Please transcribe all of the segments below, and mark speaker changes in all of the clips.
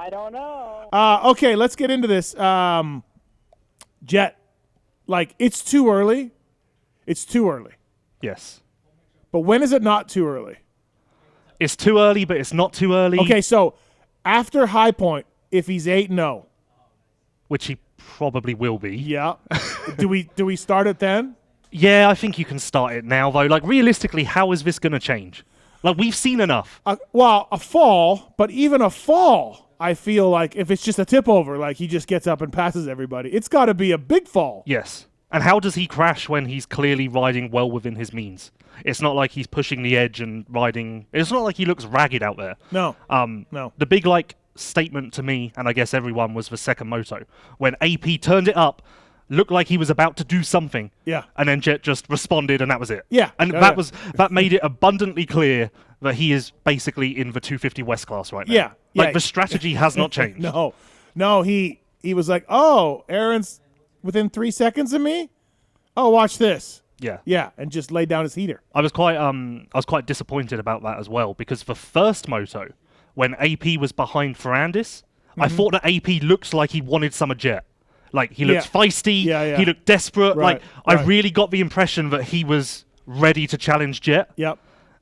Speaker 1: I don't know.
Speaker 2: Okay, let's get into this. Jett, like, it's too early. It's too early.
Speaker 3: Yes.
Speaker 2: But when is it not too early?
Speaker 3: It's too early, but it's not too early.
Speaker 2: Okay, so after High Point, if he's 8-0.
Speaker 3: Which he probably will be.
Speaker 2: Yeah. do we start it then?
Speaker 3: Yeah, I think you can start it now, though. Like, realistically, how is this going to change? Like, we've seen enough.
Speaker 2: Well, a fall, but even a fall, I feel like if it's just a tip over, like he just gets up and passes everybody, it's got to be a big fall.
Speaker 3: Yes. And how does he crash when he's clearly riding well within his means? It's not like he's pushing the edge and riding. It's not like he looks ragged out there.
Speaker 2: No. No.
Speaker 3: The big, like, statement to me, and I guess everyone, was the second moto. When AP turned it up, looked like he was about to do something.
Speaker 2: Yeah.
Speaker 3: And then Jett just responded, and that was it.
Speaker 2: Yeah.
Speaker 3: And that made it abundantly clear that he is basically in the 250 West class right now.
Speaker 2: Yeah.
Speaker 3: Like, the strategy has not changed.
Speaker 2: No, he was like, oh, Aaron's within 3 seconds of me? Oh, watch this.
Speaker 3: Yeah.
Speaker 2: Yeah, and just laid down his heater.
Speaker 3: I was quite disappointed about that as well, because the first moto, when AP was behind Ferrandis, I thought that AP looked like he wanted some of Jett. Like, he looked feisty, he looked desperate.
Speaker 2: Right,
Speaker 3: I really got the impression that he was ready to challenge Jett.
Speaker 2: Yep.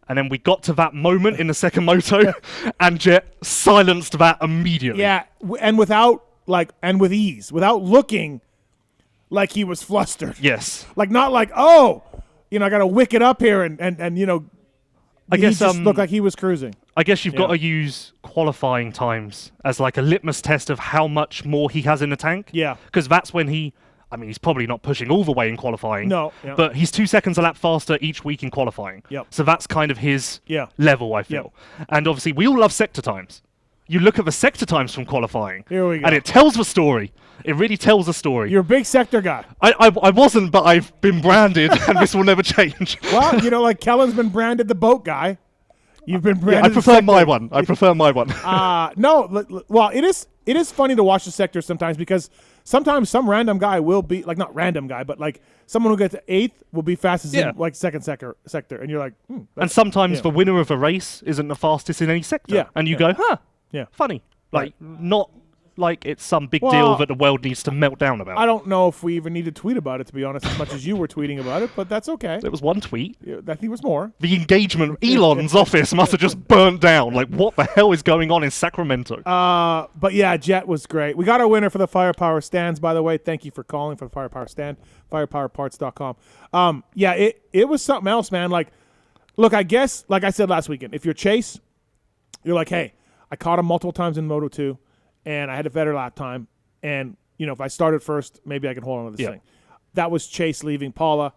Speaker 3: And then we got to that moment in the second moto, and Jett silenced that immediately.
Speaker 2: Yeah, and with ease, without looking like he was flustered.
Speaker 3: Yes.
Speaker 2: Like, not like, oh, I got to wick it up here and
Speaker 3: I guess
Speaker 2: he just looked like he was cruising.
Speaker 3: I guess you've got to use qualifying times as like a litmus test of how much more he has in the tank.
Speaker 2: Yeah.
Speaker 3: Because that's when he's probably not pushing all the way in qualifying.
Speaker 2: No. Yeah.
Speaker 3: But he's 2 seconds a lap faster each week in qualifying.
Speaker 2: Yep.
Speaker 3: So that's kind of his
Speaker 2: level,
Speaker 3: I feel. Yep. And obviously, we all love sector times. You look at the sector times from qualifying.
Speaker 2: Here we go.
Speaker 3: And it tells the story. It really tells a story.
Speaker 2: You're a big sector guy.
Speaker 3: I wasn't, but I've been branded, and this will never change.
Speaker 2: Well, like Kellen's been branded the boat guy. You've been branded.
Speaker 3: I prefer my one.
Speaker 2: No, well, it is funny to watch the sector sometimes, because sometimes some random guy will be, like, not random guy, but like someone who gets 8th will be fastest in like second sector, and you're like,
Speaker 3: and sometimes the winner of a race isn't the fastest in any sector.
Speaker 2: Yeah.
Speaker 3: And you go, funny. Like, not like it's some big deal that the world needs to melt down about.
Speaker 2: I don't know if we even need to tweet about it, to be honest, as much as you were tweeting about it, but that's okay.
Speaker 3: There was one tweet.
Speaker 2: Yeah, I think it was more.
Speaker 3: The engagement, Elon's office must have just burnt down. Like, what the hell is going on in Sacramento?
Speaker 2: But yeah, Jett was great. We got our winner for the Firepower stands, by the way. Thank you for calling for the Firepower stand, firepowerparts.com. Yeah, it was something else, man. Like, look, I guess, like I said last weekend, if you're Chase, you're like, hey, I caught him multiple times in Moto 2. And I had a better lap time. And, if I started first, maybe I can hold on to this thing. That was Chase leaving Paula,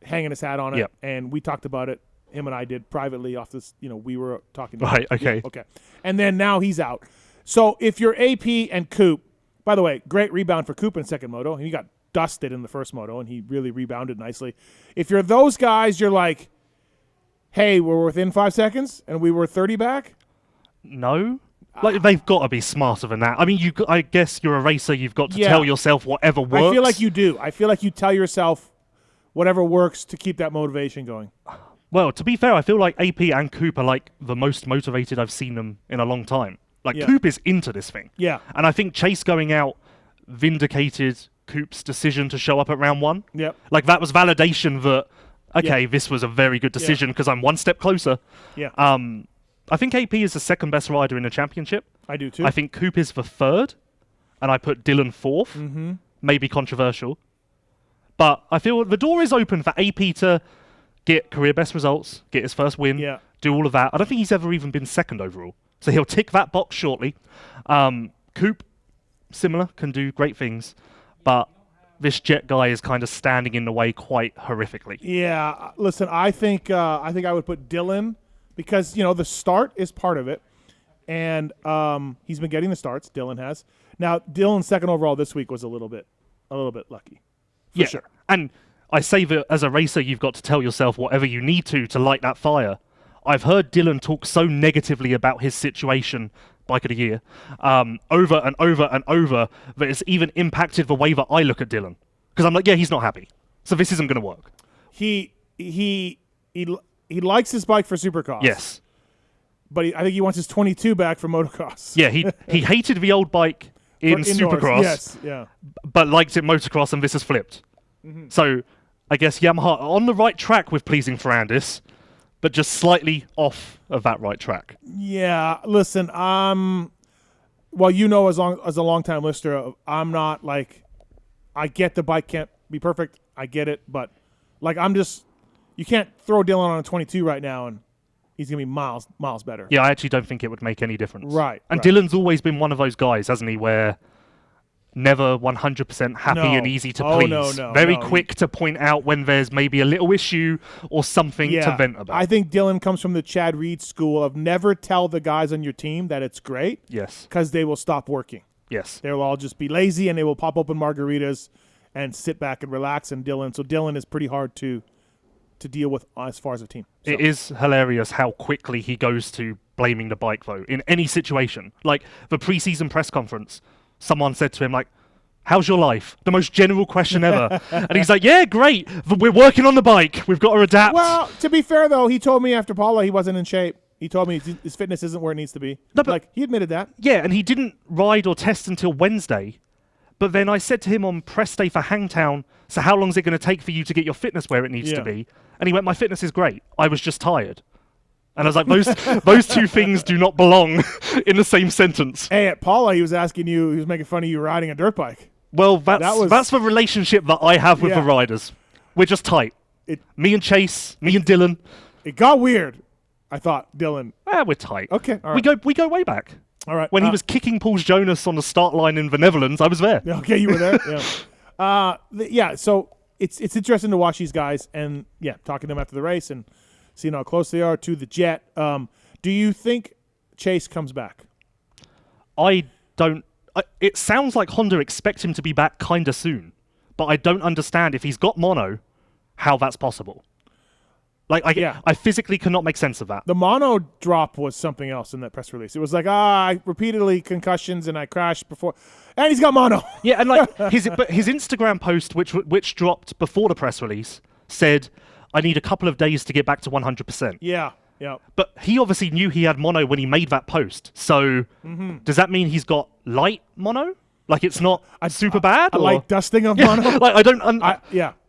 Speaker 2: hanging his hat on it.
Speaker 3: Yep.
Speaker 2: And we talked about it. Him and I did privately off this. We were talking.
Speaker 3: Right, okay.
Speaker 2: Yeah, okay. And then now he's out. So if you're AP and Coop, by the way, great rebound for Coop in second moto. He got dusted in the first moto, and he really rebounded nicely. If you're those guys, you're like, hey, we're within 5 seconds, and we were 30 back?
Speaker 3: No. Like, they've got to be smarter than that. I mean, I guess you're a racer. You've got to tell yourself whatever works.
Speaker 2: I feel like you do. I feel like you tell yourself whatever works to keep that motivation going.
Speaker 3: Well, to be fair, I feel like AP and Coop are like the most motivated I've seen them in a long time. Like, Coop is into this thing.
Speaker 2: Yeah.
Speaker 3: And I think Chase going out vindicated Coop's decision to show up at round 1.
Speaker 2: Yep.
Speaker 3: Like, that was validation that, okay, this was a very good decision because I'm one step closer.
Speaker 2: Yeah.
Speaker 3: I think AP is the second best rider in the championship.
Speaker 2: I do too.
Speaker 3: I think Coop is the third, and I put Dylan fourth. Mm-hmm. Maybe controversial. But I feel the door is open for AP to get career best results, get his first win, do all of that. I don't think he's ever even been second overall. So he'll tick that box shortly. Coop, similar, can do great things. But this Jett guy is kind of standing in the way quite horrifically.
Speaker 2: Yeah, listen, I think I would put Dylan, because, the start is part of it. And he's been getting the starts, Dylan has. Now, Dylan's second overall this week was a little bit lucky. For sure.
Speaker 3: And I say that as a racer, you've got to tell yourself whatever you need to light that fire. I've heard Dylan talk so negatively about his situation, bike of the year, over and over and over, that it's even impacted the way that I look at Dylan. Because I'm like, he's not happy. So this isn't going to work.
Speaker 2: He likes his bike for Supercross.
Speaker 3: Yes.
Speaker 2: but I think he wants his 22 back for motocross.
Speaker 3: Yeah, he hated the old bike in Supercross,
Speaker 2: yes, yeah,
Speaker 3: but liked it motocross, and this has flipped.
Speaker 2: Mm-hmm.
Speaker 3: So I guess Yamaha are on the right track with pleasing Ferrandis, but just slightly off of that right track.
Speaker 2: Yeah, listen, well, you know, as a long-time listener, I'm not like, I get the bike can't be perfect. I get it, but like you can't throw Dylan on a 22 right now and he's going to be miles better.
Speaker 3: Yeah, I actually don't think it would make any difference.
Speaker 2: Right.
Speaker 3: And Dylan's always been one of those guys, hasn't he, where never 100% happy and easy to please. Very quick to point out when there's maybe a little issue or something to vent about.
Speaker 2: I think Dylan comes from the Chad Reed school of never tell the guys on your team that it's great.
Speaker 3: Yes.
Speaker 2: Because they will stop working.
Speaker 3: Yes.
Speaker 2: They will all just be lazy and they will pop open margaritas and sit back and relax. And Dylan is pretty hard to deal with as far as a team. So.
Speaker 3: It is hilarious how quickly he goes to blaming the bike, though, in any situation. Like the preseason press conference, someone said to him, like, how's your life? The most general question ever. And he's like, yeah, great. We're working on the bike. We've got to adapt.
Speaker 2: Well, to be fair, though, he told me after Paula he wasn't in shape. He told me his fitness isn't where it needs to be. No, but he admitted that.
Speaker 3: Yeah, and he didn't ride or test until Wednesday. But then I said to him on press day for Hangtown, so how long is it going to take for you to get your fitness where it needs to be? And he went, my fitness is great. I was just tired. And I was like, those two things do not belong in the same sentence.
Speaker 2: Hey, at Paula, he was asking you, he was making fun of you riding a dirt bike.
Speaker 3: Well, that's the relationship that I have with the riders. We're just tight. Me and Chase, me and Dylan.
Speaker 2: It got weird. I thought, Dylan.
Speaker 3: We're tight.
Speaker 2: Okay, all right.
Speaker 3: We go way back.
Speaker 2: All right.
Speaker 3: When he was kicking Paul Jonas on the start line in the Netherlands, I was there.
Speaker 2: Okay, you were there? Yeah. So it's interesting to watch these guys and, talking to them after the race and seeing how close they are to the Jett. Do you think Chase comes back?
Speaker 3: I don't. It sounds like Honda expect him to be back kind of soon, but I don't understand if he's got mono, how that's possible. Like, I physically cannot make sense of that.
Speaker 2: The mono drop was something else in that press release. It was like, I repeatedly concussions and I crashed before, and he's got mono.
Speaker 3: Yeah, and like his Instagram post, which dropped before the press release, said, I need a couple of days to get back to 100%.
Speaker 2: Yeah.
Speaker 3: But he obviously knew he had mono when he made that post. So does that mean he's got light mono? Like it's not super bad?
Speaker 2: A light dusting of mono?
Speaker 3: Like I don't...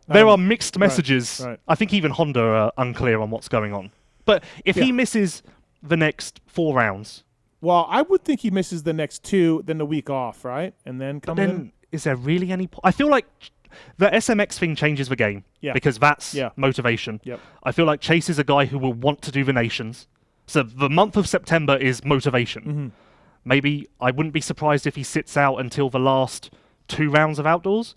Speaker 3: There are mixed messages.
Speaker 2: Right.
Speaker 3: I think even Honda are unclear on what's going on. But if he misses the next 4 rounds...
Speaker 2: Well, I would think he misses the next 2, then the week off, right? And then come in.
Speaker 3: Is there really any... I feel like the SMX thing changes the game. Yeah. Because that's motivation.
Speaker 2: Yep.
Speaker 3: I feel like Chase is a guy who will want to do the nations. So the month of September is motivation. Mm-hmm. Maybe I wouldn't be surprised if he sits out until the last 2 rounds of outdoors,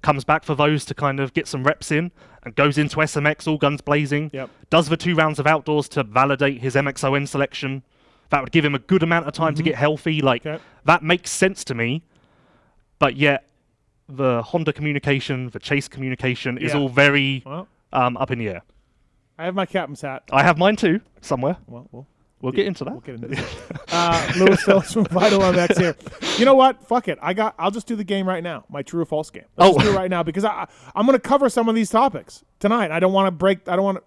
Speaker 3: comes back for those to kind of get some reps in, and goes into SMX all guns blazing, does the 2 rounds of outdoors to validate his MXON selection. That would give him a good amount of time to get healthy. That makes sense to me. But yet, the Honda communication, the Chase communication is all very up in the air.
Speaker 2: I have my captain's hat.
Speaker 3: I have mine too, somewhere.
Speaker 2: We'll
Speaker 3: get into that.
Speaker 2: We'll get into that. Lewis Phillips from Vital MX here. You know what? Fuck it. I'll just do the game right now. My true or false game. Let's just do it right now because I'm going to cover some of these topics tonight. I don't want to break. I don't want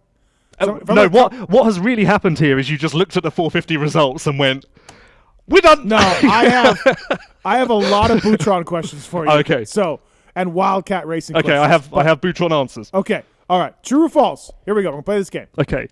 Speaker 2: to.
Speaker 3: What has really happened here is you just looked at the 450 results and went, we're done.
Speaker 2: No, I have a lot of Boutron questions for you.
Speaker 3: Okay.
Speaker 2: So, and Wildcat Racing
Speaker 3: questions. I have Boutron answers.
Speaker 2: Okay. All right. True or false? Here we go. We're going to play this game.
Speaker 3: Okay.